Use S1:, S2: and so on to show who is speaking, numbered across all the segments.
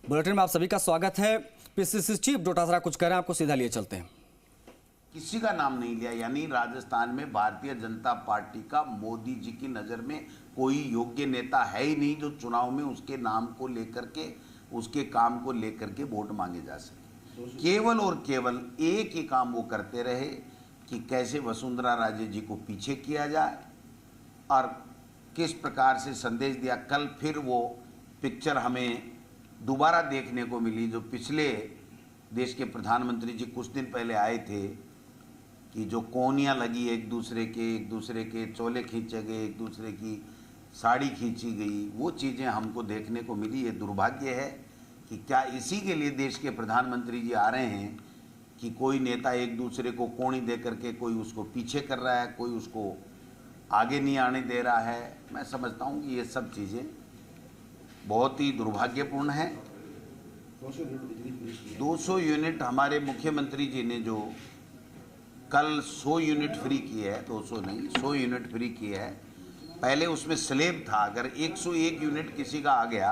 S1: Bulletin में आप सभी का स्वागत है। पीसीसी चीफ डोटासरा कुछ कह रहे हैं, आपको सीधा लिए चलते हैं।
S2: किसी का नाम नहीं लिया, यानी राजस्थान में भारतीय जनता पार्टी का मोदी जी की नज़र में कोई योग्य नेता है ही नहीं जो चुनाव में उसके नाम को लेकर के, उसके काम को लेकर के वोट मांगे जा सके। केवल और केवल एक ही काम वो करते रहे कि कैसे वसुंधरा राजे जी को पीछे किया जाए और किस प्रकार से संदेश दिया। कल फिर वो पिक्चर हमें दोबारा देखने को मिली जो पिछले देश के प्रधानमंत्री जी कुछ दिन पहले आए थे कि जो कोहनियाँ लगी एक दूसरे के चोले खींचे गए, एक दूसरे की साड़ी खींची गई, वो चीज़ें हमको देखने को मिली। ये दुर्भाग्य है कि क्या इसी के लिए देश के प्रधानमंत्री जी आ रहे हैं कि कोई नेता एक दूसरे को कोणी दे करके कोई उसको पीछे कर रहा है, कोई उसको आगे नहीं आने दे रहा है। मैं समझता हूँ कि ये सब चीज़ें बहुत ही दुर्भाग्यपूर्ण है। 200 यूनिट हमारे मुख्यमंत्री जी ने जो कल 100 यूनिट फ्री किए है, 200 नहीं 100 यूनिट फ्री किए है। पहले उसमें स्लैब था, अगर 101 यूनिट किसी का आ गया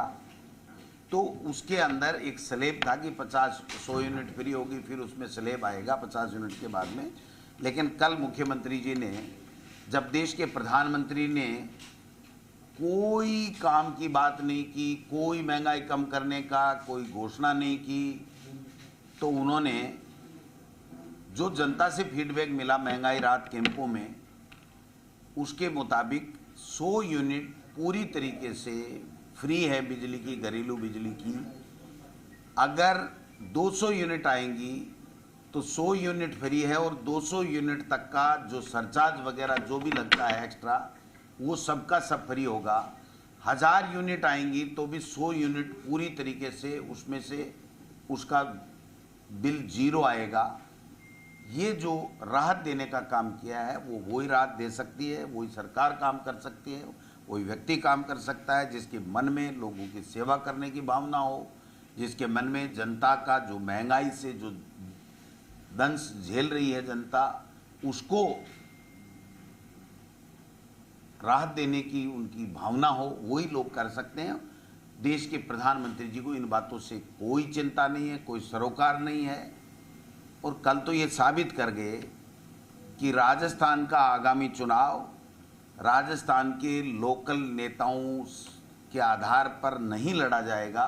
S2: तो उसके अंदर एक स्लैब था कि 100 यूनिट फ्री होगी, फिर उसमें स्लैब आएगा 50 यूनिट के बाद में। लेकिन कल मुख्यमंत्री जी ने, जब देश के प्रधानमंत्री ने कोई काम की बात नहीं की, कोई महंगाई कम करने का कोई घोषणा नहीं की, तो उन्होंने जो जनता से फीडबैक मिला महंगाई राहत कैंपों में, उसके मुताबिक 100 यूनिट पूरी तरीके से फ्री है बिजली की, घरेलू बिजली की। अगर 200 यूनिट आएंगी तो 100 यूनिट फ्री है और 200 यूनिट तक का जो सरचार्ज वगैरह जो भी लगता है एक्स्ट्रा, वो सबका सब फ्री होगा। 1000 यूनिट आएंगी तो भी 100 यूनिट पूरी तरीके से उसमें से उसका बिल जीरो आएगा। ये जो राहत देने का काम किया है वो वही राहत दे सकती है, वही सरकार काम कर सकती है, वही व्यक्ति काम कर सकता है जिसके मन में लोगों की सेवा करने की भावना हो, जिसके मन में जनता का जो महंगाई से जो दंश झेल रही है जनता, उसको राहत देने की उनकी भावना हो, वही लोग कर सकते हैं। देश के प्रधानमंत्री जी को इन बातों से कोई चिंता नहीं है, कोई सरोकार नहीं है। और कल तो ये साबित कर गए कि राजस्थान का आगामी चुनाव राजस्थान के लोकल नेताओं के आधार पर नहीं लड़ा जाएगा।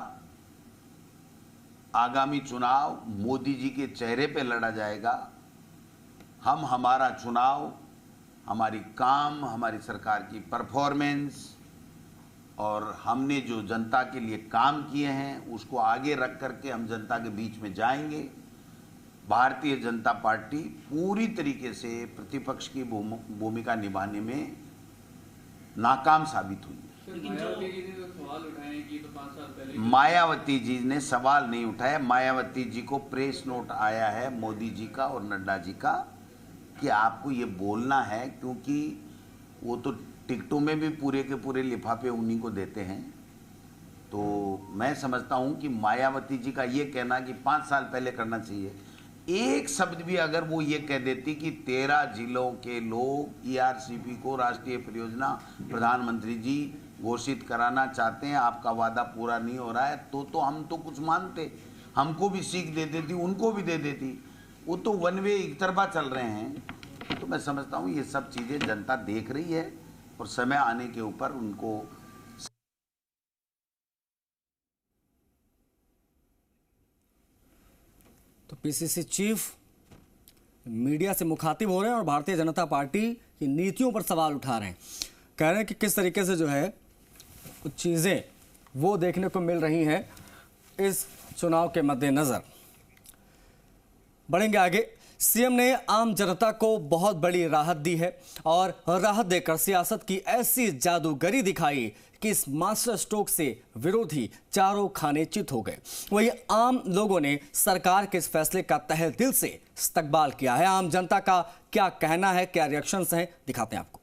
S2: आगामी चुनाव मोदी जी के चेहरे पे लड़ा जाएगा। हम हमारा चुनाव, हमारी काम, हमारी सरकार की परफॉर्मेंस और हमने जो जनता के लिए काम किए हैं उसको आगे रख करके हम जनता के बीच में जाएंगे। भारतीय जनता पार्टी पूरी तरीके से प्रतिपक्ष की भूमिका निभाने में नाकाम साबित हुई है। मायावती जी ने सवाल नहीं उठाया। मायावती जी को प्रेस नोट आया है मोदी जी का और नड्डा जी का कि आपको ये बोलना है, क्योंकि वो तो टिकटों में भी पूरे के पूरे लिफाफे उन्हीं को देते हैं। तो मैं समझता हूँ कि मायावती जी का ये कहना कि 5 साल पहले करना चाहिए, एक शब्द भी अगर वो ये कह देती कि 13 जिलों के लोग ERCP को राष्ट्रीय परियोजना प्रधानमंत्री जी घोषित कराना चाहते हैं, आपका वादा पूरा नहीं हो रहा है, तो हम तो कुछ मानते, हमको भी सीख दे देती, उनको भी दे देती। वो तो वन वे एक तरफा चल रहे हैं। तो मैं समझता हूँ ये सब चीज़ें जनता देख रही है और समय आने के ऊपर उनको।
S1: तो पीसीसी चीफ मीडिया से मुखातिब हो रहे हैं और भारतीय जनता पार्टी की नीतियों पर सवाल उठा रहे हैं। कह रहे हैं कि किस तरीके से जो है कुछ चीज़ें वो देखने को मिल रही हैं इस चुनाव के मद्देनज़र। बढ़ेंगे आगे। सीएम ने आम जनता को बहुत बड़ी राहत दी है और राहत देकर सियासत की ऐसी जादूगरी दिखाई कि इस मास्टर स्ट्रोक से विरोधी चारों खाने चित हो गए। वहीं आम लोगों ने सरकार के इस फैसले का तहे दिल से इस्तकबाल किया है। आम जनता का क्या कहना है, क्या रिएक्शंस हैं, दिखाते हैं आपको।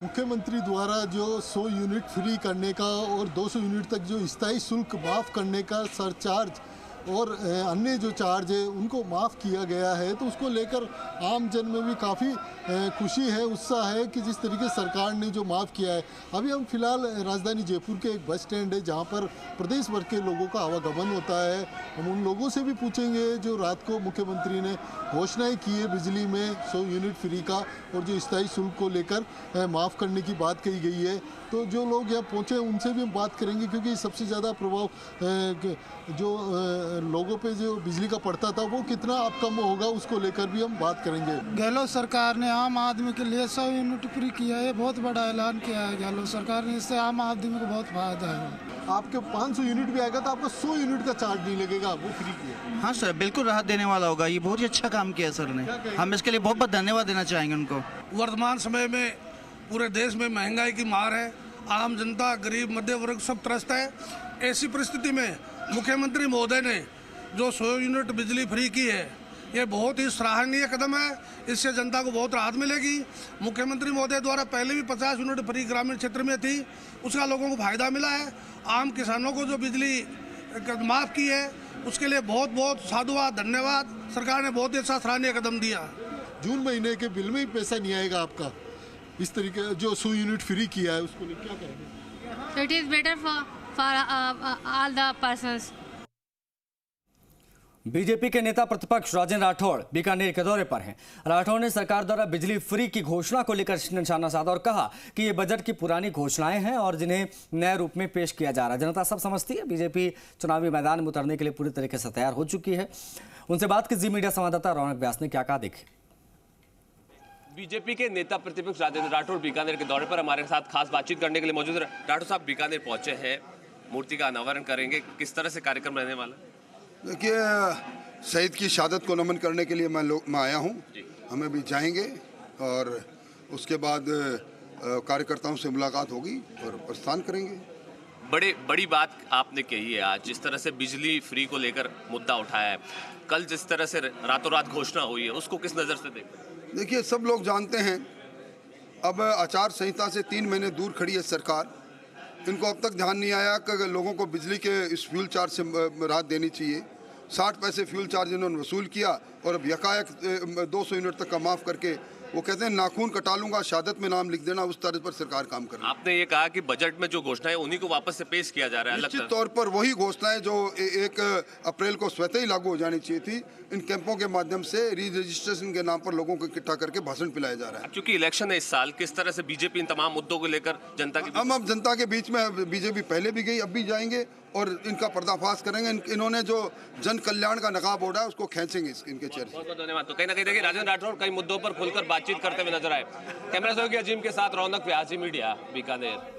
S3: मुख्यमंत्री द्वारा जो 100 यूनिट फ्री करने का और 200 यूनिट तक जो स्थायी शुल्क माफ़ करने का सरचार्ज और अन्य जो चार्ज है उनको माफ़ किया गया है, तो उसको लेकर आम जन में भी काफ़ी खुशी है, उत्साह है कि जिस तरीके सरकार ने जो माफ़ किया है। अभी हम फिलहाल राजधानी जयपुर के एक बस स्टैंड है जहाँ पर प्रदेश भर के लोगों का आवागमन होता है। हम उन लोगों से भी पूछेंगे जो रात को मुख्यमंत्री ने घोषणाएं की है बिजली में 100 यूनिट फ्री का और जो स्थायी शुल्क को लेकर माफ़ करने की बात कही गई है, तो जो लोग यहाँ पहुँचे उनसे भी हम बात करेंगे, क्योंकि सबसे ज़्यादा प्रभाव जो लोगों पे जो बिजली का पड़ता था वो कितना अब कम होगा उसको लेकर भी हम बात करेंगे।
S4: गहलोत सरकार ने आम आदमी के लिए 100 यूनिट फ्री किया है, बहुत बड़ा ऐलान किया है गहलोत सरकार ने, इससे आम आदमी को बहुत फायदा है।
S3: आपके 500 यूनिट भी आएगा तो आपको 100 यूनिट का चार्ज नहीं लगेगा, वो फ्री किया।
S5: हाँ सर, बिल्कुल राहत देने वाला होगा, ये बहुत ही अच्छा काम किया सर ने, हम इसके लिए बहुत बहुत धन्यवाद देना चाहेंगे उनको।
S6: वर्तमान समय में पूरे देश में महंगाई की मार है, आम जनता, गरीब, मध्य वर्ग सब त्रस्त है। ऐसी परिस्थिति में मुख्यमंत्री महोदय ने जो 100 यूनिट बिजली फ्री की है, ये बहुत ही सराहनीय कदम है, इससे जनता को बहुत राहत मिलेगी। मुख्यमंत्री महोदय द्वारा पहले भी 50 यूनिट फ्री ग्रामीण क्षेत्र में थी, उसका लोगों को फायदा मिला है। आम किसानों को जो बिजली माफ़ की है उसके लिए बहुत बहुत साधुवाद, धन्यवाद। सरकार ने बहुत ही अच्छा सराहनीय कदम दिया।
S3: जून महीने के बिल में ही पैसा नहीं आएगा आपका, इस तरीके जो 100 यूनिट फ्री किया है उसको क्या कहेंगे?
S7: So it is better for all the persons.
S1: BJP के नेता प्रतिपक्ष राजेंद्र राठौड़ बीकानेर के दौरे पर हैं। राठौड़ ने सरकार द्वारा बिजली फ्री की घोषणा को लेकर निशाना साधा और कहा कि ये बजट की पुरानी घोषणाएं हैं और जिन्हें नए रूप में पेश किया जा रहा है। जनता सब समझती है, बीजेपी चुनावी मैदान में उतरने के लिए पूरी तरीके से तैयार हो चुकी है। उनसे बात की जी मीडिया संवाददाता रौनक व्यास ने क्या कहा, देखिए।
S8: बीजेपी के नेता प्रतिपक्ष राजेंद्र राठौड़ बीकानेर के दौरे पर हमारे साथ खास बातचीत करने के लिए मौजूद है। राठौड़ साहब बीकानेर पहुंचे हैं, मूर्ति का अनावरण करेंगे, किस तरह से कार्यक्रम रहने वाला?
S9: देखिए, शहीद की शहादत को नमन करने के लिए मैं आया हूँ। हमें भी जाएंगे और उसके बाद कार्यकर्ताओं से मुलाकात होगी और प्रस्थान करेंगे।
S8: बड़ी बात आपने कही है आज, जिस तरह से बिजली फ्री को लेकर मुद्दा उठाया है, कल जिस तरह से रातों रात घोषणा हुई है, उसको किस नज़र से देखते हैं?
S9: देखिए, सब लोग जानते हैं अब आचार संहिता से 3 महीने दूर खड़ी है सरकार। इनको अब तक ध्यान नहीं आया कि लोगों को बिजली के इस फ्यूल चार्ज से राहत देनी चाहिए। 60 पैसे फ्यूल चार्ज इन्होंने वसूल किया और अब यकायक 200 यूनिट तक का माफ़ करके वो कहते हैं नाखून कटा लूंगा, शहादत में नाम लिख देना, उस तरह पर सरकार काम कर रही है।
S8: आपने ये कहा कि बजट में जो घोषणा है उन्हीं को वापस से पेश किया जा रहा है।
S9: निश्चित तौर पर वही घोषणाएं जो 1 अप्रैल को स्वतः ही लागू हो जानी चाहिए थी, इन कैंपों के माध्यम से री रजिस्ट्रेशन के नाम पर लोगों को इकट्ठा करके भाषण पिलाया जा रहा है।
S8: क्योंकि इलेक्शन है इस साल, किस तरह से बीजेपी इन तमाम मुद्दों को लेकर जनता की
S9: हम अब जनता के बीच में बीजेपी पहले भी गई, अब भी जाएंगे और इनका पर्दाफाश करेंगे। इन्होंने जो जन कल्याण का नकाब ओढ़ा है उसको खींचेंगे इनके चेहरे से।
S8: बहुत बहुत धन्यवाद। तो कहीं ना कहीं देखिए, राजेंद्र राठौड़ कई मुद्दों पर खुलकर बातचीत करते हुए नजर आए। कैमरा सहयोगी अजीम के साथ रौनक व्यास, मीडिया, बीकानेर।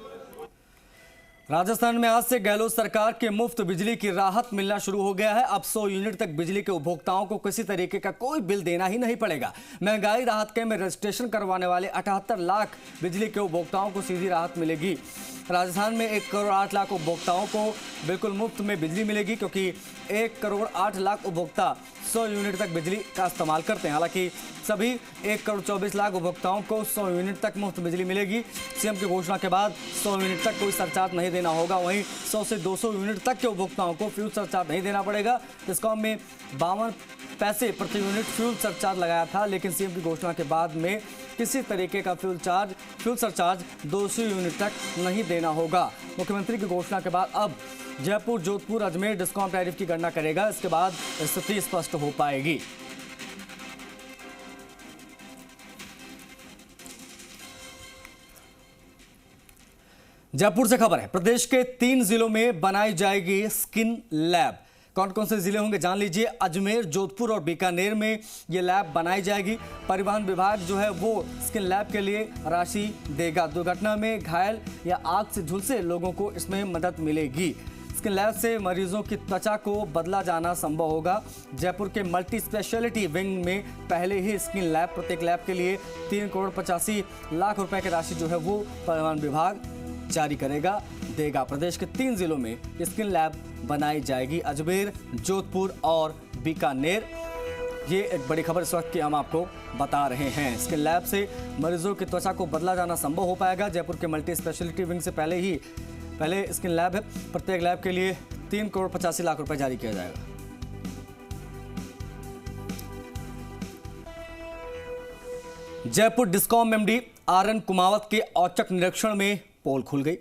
S1: राजस्थान में आज से गहलोत सरकार के मुफ्त बिजली की राहत मिलना शुरू हो गया है। अब 100 यूनिट तक बिजली के उपभोक्ताओं को किसी तरीके का कोई बिल देना ही नहीं पड़ेगा। महंगाई राहत के में रजिस्ट्रेशन करवाने वाले 78 लाख बिजली के उपभोक्ताओं को सीधी राहत मिलेगी। राजस्थान में 1 करोड़ 8 लाख उपभोक्ताओं को बिल्कुल मुफ्त में बिजली मिलेगी, क्योंकि 1 करोड़ 8 लाख उपभोक्ता 100 यूनिट तक बिजली का इस्तेमाल करते हैं। हालांकि सभी 1 करोड़ 24 लाख उपभोक्ताओं को 100 यूनिट तक मुफ्त बिजली मिलेगी। सीएम की घोषणा के बाद 100 यूनिट तक कोई सरचार्ज नहीं देना होगा। वहीं 100 से 200 यूनिट तक के उपभोक्ताओं को फ्यूल सरचार्ज नहीं देना पड़ेगा। डिस्कॉम में 52 पैसे प्रति यूनिट फ्यूल सरचार्ज लगाया था, लेकिन सीएम की घोषणा के बाद में किसी तरीके का फ्यूल सरचार्ज 200 यूनिट तक नहीं देना होगा। मुख्यमंत्री की घोषणा के बाद अब जयपुर, जोधपुर, अजमेर डिस्कॉम टैरिफ की गणना करेगा। इसके बाद स्थिति स्पष्ट हो पाएगी। जयपुर से खबर है, प्रदेश के 3 जिलों में बनाई जाएगी स्किन लैब। कौन कौन से जिले होंगे जान लीजिए। अजमेर, जोधपुर और बीकानेर में ये लैब बनाई जाएगी। परिवहन विभाग जो है वो स्किन लैब के लिए राशि देगा। दुर्घटना में घायल या आग से झुलसे लोगों को इसमें मदद मिलेगी। स्किन लैब से मरीजों की त्वचा को बदला जाना संभव होगा। जयपुर के मल्टी स्पेशलिटी विंग में पहले ही स्किन लैब, प्रत्येक लैब के लिए 3 करोड़ 85 लाख रुपए की राशि जो है वो परिवहन विभाग जारी देगा। प्रदेश के 3 जिलों में स्किन लैब बनाई जाएगी, अजमेर, जोधपुर और बीकानेर। ये एक बड़ी खबर इस वक्त की हम आपको बता रहे हैं। स्किन लैब से मरीजों की त्वचा को बदला जाना संभव हो पाएगा। जयपुर के मल्टी स्पेशलिटी विंग से पहले स्किन लैब है। प्रत्येक लैब के लिए 3 करोड़ 85 लाख रुपए जारी किया जाएगा। Jaipur discom MD RN Kumawat के औचक निरीक्षण में पोल खुल गई।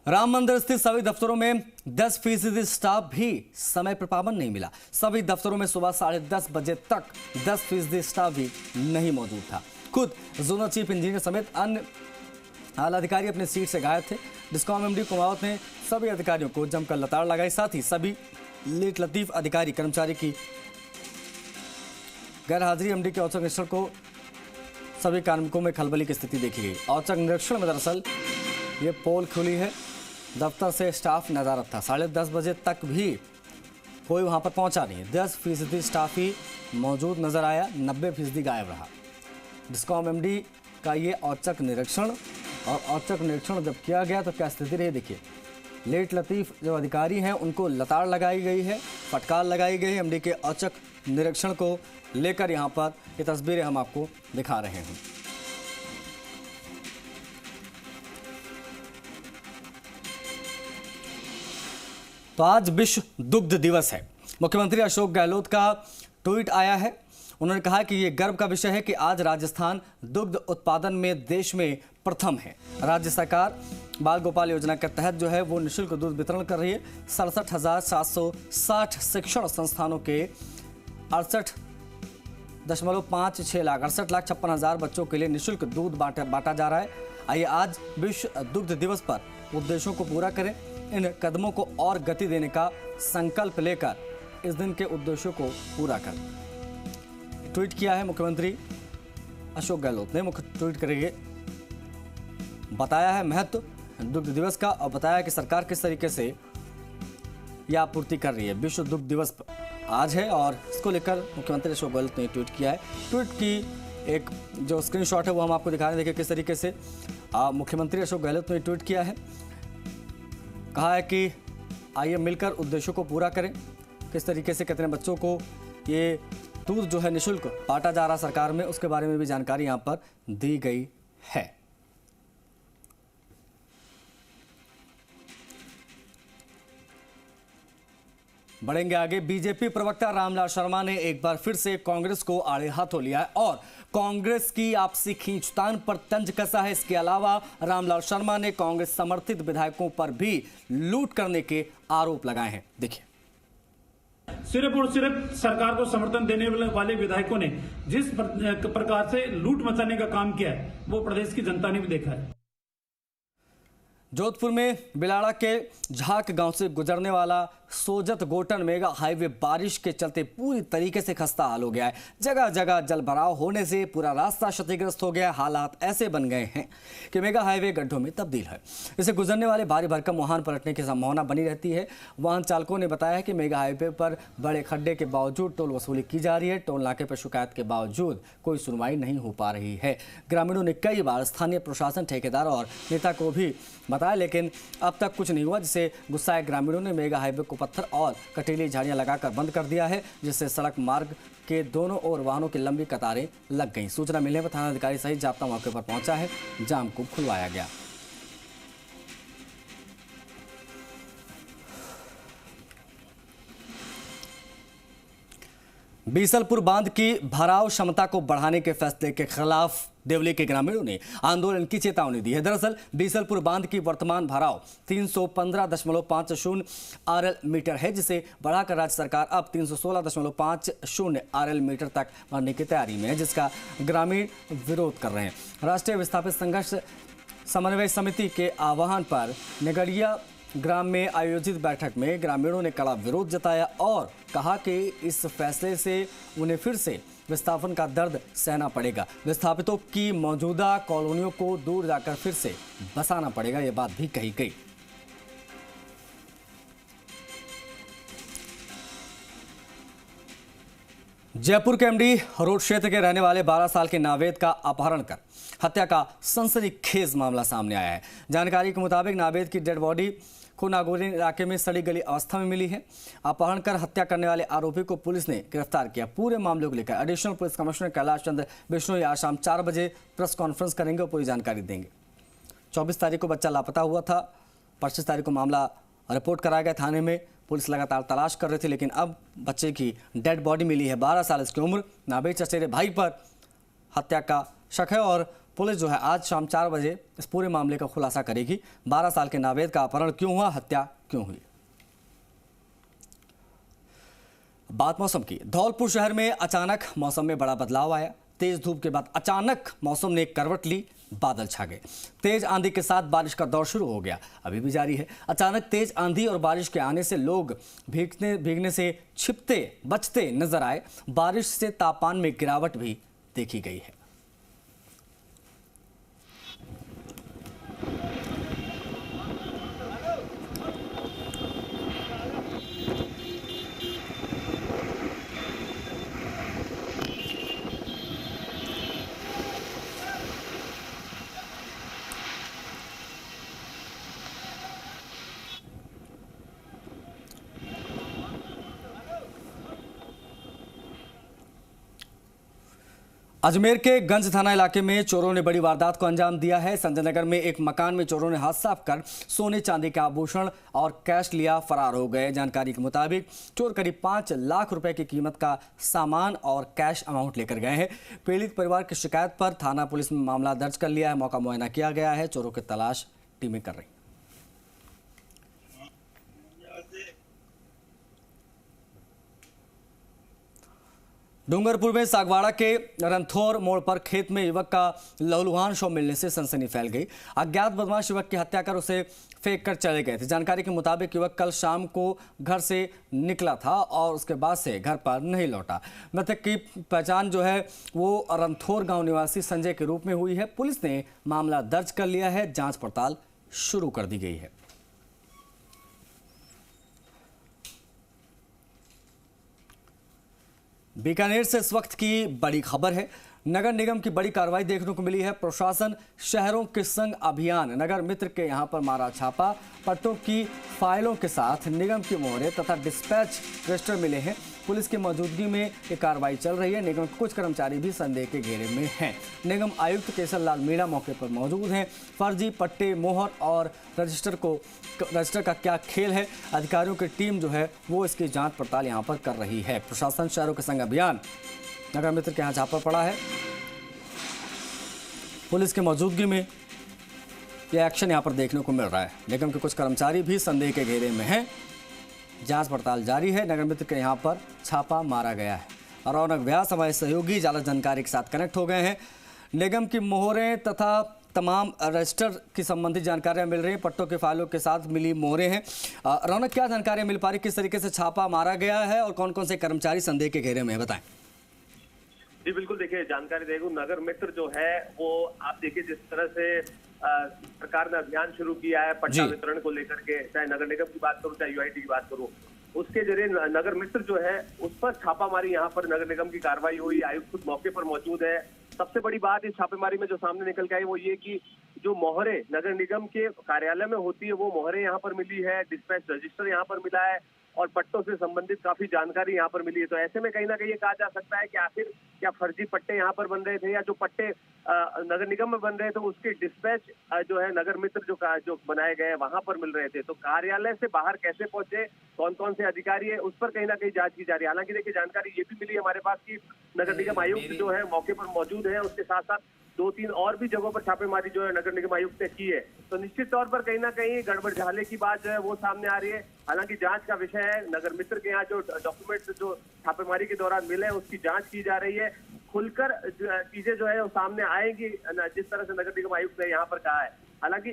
S1: राम मंदिर स्थित सभी दफ्तरों में 10% स्टाफ भी समय पर पाबंद नहीं मिला। सभी दफ्तरों में सुबह 10:30 बजे तक 10% स्टाफ भी नहीं मौजूद था। खुद जोनल चीफ इंजीनियर समेत अन्य आला अधिकारी अपने सीट से गायब थे। डिस्कॉम एमडी कुमावत ने सभी अधिकारियों को जमकर लताड़ लगाई। साथ ही सभी लेट लतीफ अधिकारी कर्मचारी की गैर हाजिरी एमडी के औचक निरीक्षण को सभी कार्मिकों में खलबली की स्थिति देखी गई। औचक निरीक्षण में दरअसल ये पोल खुली है। दफ्तर से स्टाफ नदारद था। 10:30 बजे तक भी कोई वहां पर पहुंचा नहीं। 10% स्टाफ ही मौजूद नजर आया, 90% गायब रहा। डिस्कॉम एमडी का ये औचक निरीक्षण और औचक निरीक्षण जब किया गया तो क्या स्थिति रही देखिए। लेट लतीफ जो अधिकारी हैं उनको लताड़ लगाई गई है, फटकार लगाई गई है। एमडी के औचक निरीक्षण को लेकर यहाँ पर ये तस्वीरें हम आपको दिखा रहे हैं। तो आज विश्व दुग्ध दिवस है। मुख्यमंत्री अशोक गहलोत का ट्वीट आया है। उन्होंने कहा कि ये गर्व का विषय है कि आज राजस्थान दुग्ध उत्पादन में देश में प्रथम है। राज्य सरकार बाल गोपाल योजना के तहत जो है वो निःशुल्क दूध वितरण कर रही है। 67,760 शिक्षण संस्थानों के 68.56 लाख 68,56,000 बच्चों के लिए निःशुल्क दूध बांटा जा रहा है। आइए आज विश्व दुग्ध दिवस पर उद्देश्यों को पूरा करें। इन कदमों को और गति देने का संकल्प लेकर इस दिन के उद्देश्यों को पूरा करें। ट्वीट किया है मुख्यमंत्री अशोक गहलोत ने। मुख्य ट्वीट करेंगे बताया है महत्व दुग्ध दिवस का और बताया कि सरकार किस तरीके से यह आपूर्ति कर रही है। विश्व दुग्ध दिवस आज है और इसको लेकर मुख्यमंत्री अशोक गहलोत ने ट्वीट किया है। ट्वीट की एक जो स्क्रीनशॉट है वो हम आपको दिखा रहे हैं। देखिए किस तरीके से मुख्यमंत्री अशोक गहलोत ने ट्वीट किया है। कहा है कि आइए मिलकर उद्देश्यों को पूरा करें। किस तरीके से कितने बच्चों को ये दूध जो है निःशुल्क बांटा जा रहा सरकार में, उसके बारे में भी जानकारी यहाँ पर दी गई है। बढ़ेंगे आगे। बीजेपी प्रवक्ता रामलाल शर्मा ने एक बार फिर से कांग्रेस को आड़े हाथों लिया है और कांग्रेस की आपसी खींचतान पर तंज कसा है। इसके अलावा रामलाल शर्मा ने कांग्रेस समर्थित विधायकों पर भी लूट करने के आरोप लगाए हैं। देखिए,
S10: सिर्फ और सिर्फ सरकार को समर्थन देने वाले विधायकों ने जिस प्रकार से लूट मचाने का काम किया है वो प्रदेश की जनता ने भी देखा है।
S1: जोधपुर में बिलाड़ा के झाक गांव से गुजरने वाला सोजत गोटन मेगा हाईवे बारिश के चलते पूरी तरीके से खस्ता हाल हो गया है। जगह जगह जल भराव होने से पूरा रास्ता क्षतिग्रस्त हो गया। हालात ऐसे बन गए हैं कि मेगा हाईवे गड्ढों में तब्दील है। इसे गुजरने वाले भारी भरकम वाहन पलटने की संभावना बनी रहती है। वाहन चालकों ने बताया है कि मेगा हाईवे पर बड़े खड्डे के बावजूद टोल वसूली की जा रही है। टोल नाके पर शिकायत के बावजूद कोई सुनवाई नहीं हो पा रही है। ग्रामीणों ने कई बार स्थानीय प्रशासन, ठेकेदार और नेता को भी बताया, लेकिन अब तक कुछ नहीं हुआ, जिससे गुस्साए ग्रामीणों ने मेगा हाईवे को पत्थर और कटीली झाड़ियां लगाकर बंद कर दिया है, जिससे सड़क मार्ग के दोनों ओर वाहनों की लंबी कतारें लग गईं। सूचना मिलने पर थानाधिकारी सहित जाप्ता मौके पर पहुंचा है। जाम को खुलवाया गया। बीसलपुर बांध की भराव क्षमता को बढ़ाने के फैसले के खिलाफ देवली के ग्रामीणों ने आंदोलन की चेतावनी दी है। दरअसल बीसलपुर बांध की वर्तमान भराव 315.50 आरएल मीटर है, जिसे बढ़ाकर राज्य सरकार अब 316.50 आरएल मीटर तक बढ़ने की तैयारी में है, जिसका ग्रामीण विरोध कर रहे हैं। राष्ट्रीय विस्थापित संघर्ष समन्वय समिति के आह्वान पर निगड़िया ग्राम में आयोजित बैठक में ग्रामीणों ने कड़ा विरोध जताया और कहा कि इस फैसले से उन्हें फिर से विस्थापन का दर्द सहना पड़ेगा। विस्थापितों की मौजूदा कॉलोनियों को दूर जाकर फिर से बसाना पड़ेगा, यह बात भी कही गई। जयपुर के एमडी रोड क्षेत्र के रहने वाले 12 साल के नावेद का अपहरण कर हत्या का सनसनीखेज मामला सामने आया है। जानकारी के मुताबिक नावेद की डेड बॉडी को नागौरी इलाके में सड़ी गली अवस्था में मिली है। अपहरण कर हत्या करने वाले आरोपी को पुलिस ने गिरफ्तार किया। पूरे मामले को लेकर additional police commissioner Kailash Chandra Bishnoi आज शाम 4 बजे प्रेस कॉन्फ्रेंस करेंगे और पूरी जानकारी देंगे। 24 तारीख को बच्चा लापता हुआ था। 25 तारीख को मामला रिपोर्ट कराया गया थाने में। पुलिस लगातार तलाश कर रही थी, लेकिन अब बच्चे की डेड बॉडी मिली है। 12 साल इसकी उम्र। नावेद चचेरे भाई पर हत्या का शक है और पुलिस जो है आज शाम 4 बजे इस पूरे मामले का खुलासा करेगी। 12 साल के नावेद का अपहरण क्यों हुआ, हत्या क्यों हुई। बात मौसम की। धौलपुर शहर में अचानक मौसम में बड़ा बदलाव आया। तेज धूप के बाद अचानक मौसम ने करवट ली, बादल छा गए। तेज आंधी के साथ बारिश का दौर शुरू हो गया, अभी भी जारी है। अचानक तेज आंधी और बारिश के आने से लोग भीगने से छिपते बचते नजर आए। बारिश से तापमान में गिरावट भी देखी गई है। अजमेर के गंज थाना इलाके में चोरों ने बड़ी वारदात को अंजाम दिया है। संजय नगर में एक मकान में चोरों ने हाथ साफ कर सोने चांदी के आभूषण और कैश लिया, फरार हो गए। जानकारी के मुताबिक चोर करीब 5 लाख रुपए की कीमत का सामान और कैश अमाउंट लेकर गए हैं। पीड़ित परिवार की शिकायत पर थाना पुलिस में मामला दर्ज कर लिया है। मौका मुआयना किया गया है। चोरों की तलाश टीमें कर रही। डूंगरपुर में सागवाड़ा के रंथौर मोड़ पर खेत में युवक का लहूलुहान शव मिलने से सनसनी फैल गई। अज्ञात बदमाश युवक की हत्या कर उसे फेंक कर चले गए थे। जानकारी के मुताबिक युवक कल शाम को घर से निकला था और उसके बाद से घर पर नहीं लौटा। मृतक की पहचान जो है वो रंथौर गांव निवासी संजय के रूप में हुई है। पुलिस ने मामला दर्ज कर लिया है। जांच पड़ताल शुरू कर दी गई है। बीकानेर से इस वक्त की बड़ी खबर है। नगर निगम की बड़ी कार्रवाई देखने को मिली है। प्रशासन शहरों के संग अभियान नगर मित्र के यहां पर मारा छापा। पट्टों की फाइलों के साथ निगम की मोहरें तथा डिस्पैच रजिस्टर मिले हैं। पुलिस की मौजूदगी में ये कार्रवाई चल रही है। निगम के कुछ कर्मचारी भी संदेह के घेरे में हैं। निगम आयुक्त केसर लाल मीणा मौके पर मौजूद हैं। फर्जी पट्टे, मोहर और रजिस्टर का क्या खेल है, अधिकारियों की टीम जो है वो इसकी जांच पड़ताल यहां पर कर रही है। प्रशासन शहरों के संग अभियान नगर मित्र के यहाँ छापा पड़ा है। पुलिस की मौजूदगी में यह एक्शन यहाँ पर देखने को मिल रहा है। निगम के कुछ कर्मचारी भी संदेह के घेरे में हैं। जांच पड़ताल जारी है। नगर मित्र के यहाँ पर छापा मारा गया है। रौनक व्यास हमारे सहयोगी ज्यादा जानकारी के साथ कनेक्ट हो गए हैं। निगम की मोहरें तथा तमाम रजिस्टर की संबंधित जानकारियां मिल रही हैं। पट्टों के फाइलों के साथ मिली मोहरें हैं। रौनक, क्या जानकारी मिल पा रही, किस तरीके से छापा मारा गया है और कौन कौन से कर्मचारी संदेह के घेरे में है, बताएं।
S8: जी बिल्कुल, देखिए जानकारी देगू नगर मित्र जो है वो आप देखिए जिस तरह से सरकार ने अभियान शुरू किया है पट्टा वितरण को लेकर के, चाहे नगर निगम की बात करूं चाहे यूआईडी की बात करूं, उसके जरिए नगर मित्र जो है उस पर छापामारी यहाँ पर नगर निगम की कार्रवाई हुई। आयुक्त खुद मौके पर मौजूद है। सबसे बड़ी बात इस छापेमारी में जो सामने निकल के आई वो ये कि जो मोहरे नगर निगम के कार्यालय में होती है वो मोहरे यहाँ पर मिली है, डिस्पैच रजिस्टर यहाँ पर मिला है और पट्टों से संबंधित काफी जानकारी यहाँ पर मिली है। तो ऐसे में कहीं ना कहीं ये कहा जा सकता है कि आखिर क्या फर्जी पट्टे यहाँ पर बन रहे थे या जो पट्टे नगर निगम में बन रहे थे उसके डिस्पैच जो है नगर मित्र जो बनाए गए वहां पर मिल रहे थे। तो कार्यालय से बाहर कैसे पहुंचे, कौन कौन से अधिकारी है, उस पर कहीं ना कहीं जांच की जा रही है। हालांकि देखिए जानकारी ये भी मिली है हमारे पास कि नगर निगम आयुक्त जो है मौके पर मौजूद है, उसके साथ साथ 2-3 और भी जगहों पर छापेमारी जो है नगर निगम आयुक्त ने की है। तो निश्चित तौर पर कहीं ना कहीं गड़बड़ झाले की बात जो है वो सामने आ रही है। हालांकि जांच का विषय है। नगर मित्र के यहाँ जो डॉक्यूमेंट्स जो छापेमारी के दौरान मिले उसकी जांच की जा रही है। खुलकर चीजें जो है वो सामने आएंगी जिस तरह से नगर निगम आयुक्त ने यहाँ पर कहा है। हालांकि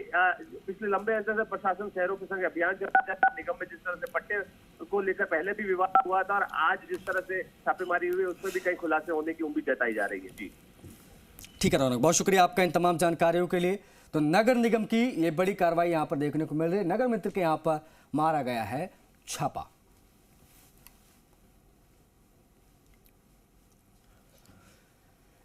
S8: पिछले लंबे अर्से से प्रशासन शहरों के संग अभियान चला जाता है। निगम में जिस तरह से पट्टे को लेकर पहले भी विवाद हुआ था और आज जिस तरह से छापेमारी हुई उसमें भी कई खुलासे होने की उम्मीद जताई जा रही है। जी
S1: ठीक है रौनक, बहुत शुक्रिया आपका इन तमाम जानकारियों के लिए। तो नगर निगम की ये बड़ी कार्रवाई यहां पर देखने को मिल रही है। नगर मित्र के यहां पर मारा गया है छापा।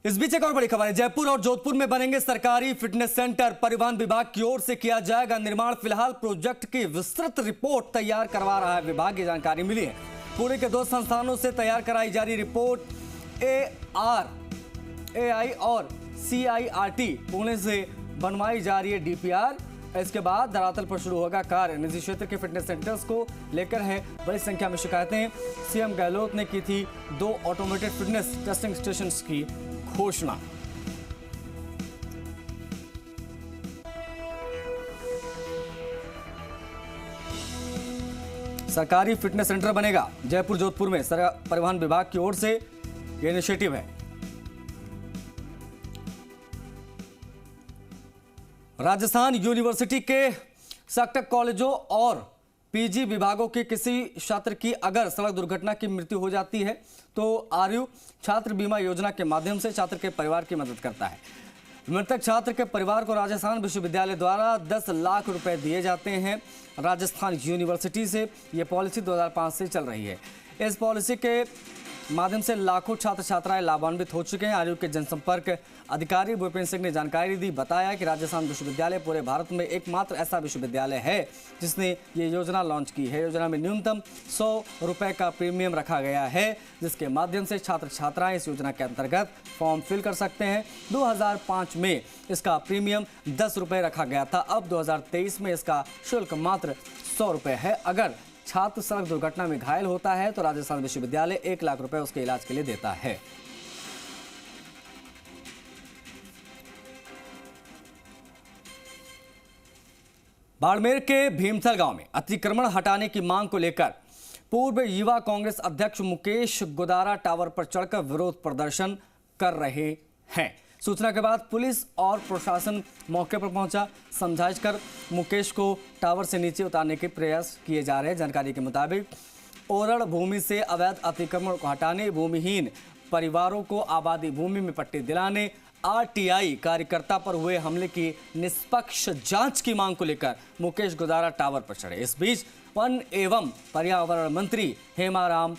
S1: इस बीच एक और बड़ी खबर है। जयपुर और जोधपुर में बनेंगे सरकारी फिटनेस सेंटर। परिवहन विभाग की ओर से किया जाएगा निर्माण। फिलहाल प्रोजेक्ट की विस्तृत रिपोर्ट तैयार करवा रहा है विभाग, की जानकारी मिली है। पुणे के 2 संस्थानों से तैयार कराई जा रही रिपोर्ट AI और CIRT पुणे से बनवाई जा रही है DPR। इसके बाद धरातल पर शुरू होगा कार्य। निजी क्षेत्र के फिटनेस सेंटर्स को लेकर है बड़ी संख्या में शिकायतें। सीएम गहलोत ने की थी 2 ऑटोमेटेड फिटनेस टेस्टिंग स्टेशंस की घोषणा। सरकारी फिटनेस सेंटर बनेगा। जयपुर जोधपुर में परिवहन विभाग की ओर से यह इनिशिएटिव है। राजस्थान यूनिवर्सिटी के स्नातक कॉलेजों और पीजी विभागों के किसी छात्र की अगर सड़क दुर्घटना की मृत्यु हो जाती है तो आरयू छात्र बीमा योजना के माध्यम से छात्र के परिवार की मदद करता है। मृतक छात्र के परिवार को राजस्थान विश्वविद्यालय द्वारा 10 लाख रुपए दिए जाते हैं। राजस्थान यूनिवर्सिटी से यह पॉलिसी 2005 से चल रही है। इस पॉलिसी के माध्यम से लाखों छात्र छात्राएं लाभान्वित हो चुके हैं। आरयू के जनसंपर्क अधिकारी भूपेंद्र सिंह ने जानकारी दी। बताया कि राजस्थान विश्वविद्यालय पूरे भारत में एकमात्र ऐसा विश्वविद्यालय है जिसने ये योजना लॉन्च की है। योजना में न्यूनतम 100 रुपए का प्रीमियम रखा गया है, जिसके माध्यम से छात्र छात्राएं इस योजना के अंतर्गत फॉर्म फिल कर सकते हैं। 2005 में इसका प्रीमियम 10 रुपए रखा गया था। अब 2023 में इसका शुल्क मात्र 100 रुपए है। अगर छात्र सड़क दुर्घटना में घायल होता है तो राजस्थान विश्वविद्यालय 1 लाख रुपए उसके इलाज के लिए देता है। बाड़मेर के भीमथल गांव में अतिक्रमण हटाने की मांग को लेकर पूर्व युवा कांग्रेस अध्यक्ष मुकेश गोदारा टावर पर चढ़कर विरोध प्रदर्शन कर रहे हैं। सूचना के बाद पुलिस और प्रशासन मौके पर पहुंचा। समझाइश कर मुकेश को टावर से नीचे उतारने के प्रयास किए जा रहे हैं। जानकारी के मुताबिक ओरड़ भूमि से अवैध अतिक्रमण को हटाने, भूमिहीन परिवारों को आबादी भूमि में पट्टे दिलाने, आरटीआई कार्यकर्ता पर हुए हमले की निष्पक्ष जांच की मांग को लेकर मुकेश गोदारा टावर पर चढ़े। इस बीच वन एवं पर्यावरण मंत्री हेमाराम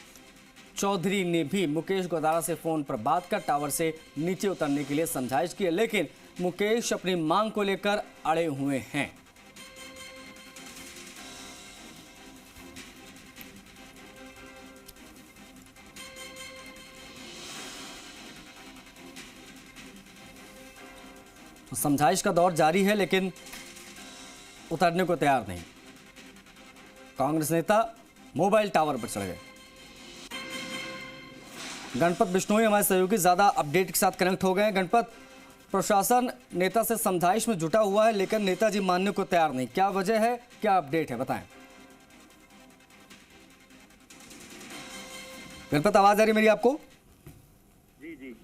S1: चौधरी ने भी मुकेश गोदारा से फोन पर बात कर टावर से नीचे उतरने के लिए समझाइश की, लेकिन मुकेश अपनी मांग को लेकर अड़े हुए हैं। तो समझाइश का दौर जारी है, लेकिन उतरने को तैयार नहीं। कांग्रेस नेता मोबाइल टावर पर चढ़ गए। गणपत बिश्नोई हमारे सहयोगी ज्यादा अपडेट के साथ कनेक्ट हो गए हैं। गणपत, प्रशासन नेता से समझाइश में जुटा हुआ है, लेकिन नेताजी मानने को तैयार नहीं। क्या वजह है, क्या अपडेट है, बताएं। गणपत, आवाज आ रही मेरी आपको?
S8: जी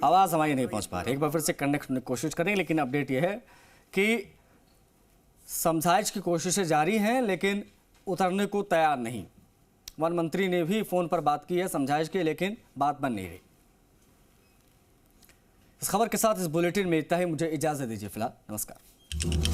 S1: आवाज हमारी नहीं पहुंच पा रही। एक बार फिर से कनेक्ट करने की कोशिश करेंगे, लेकिन अपडेट यह है कि समझाइश की कोशिशें जारी हैं, लेकिन उतरने को तैयार नहीं। वन मंत्री ने भी फोन पर बात की है समझाइश की, लेकिन बात बन नहीं रही। इस खबर के साथ इस बुलेटिन में इतना ही। मुझे इजाजत दीजिए फिलहाल। नमस्कार।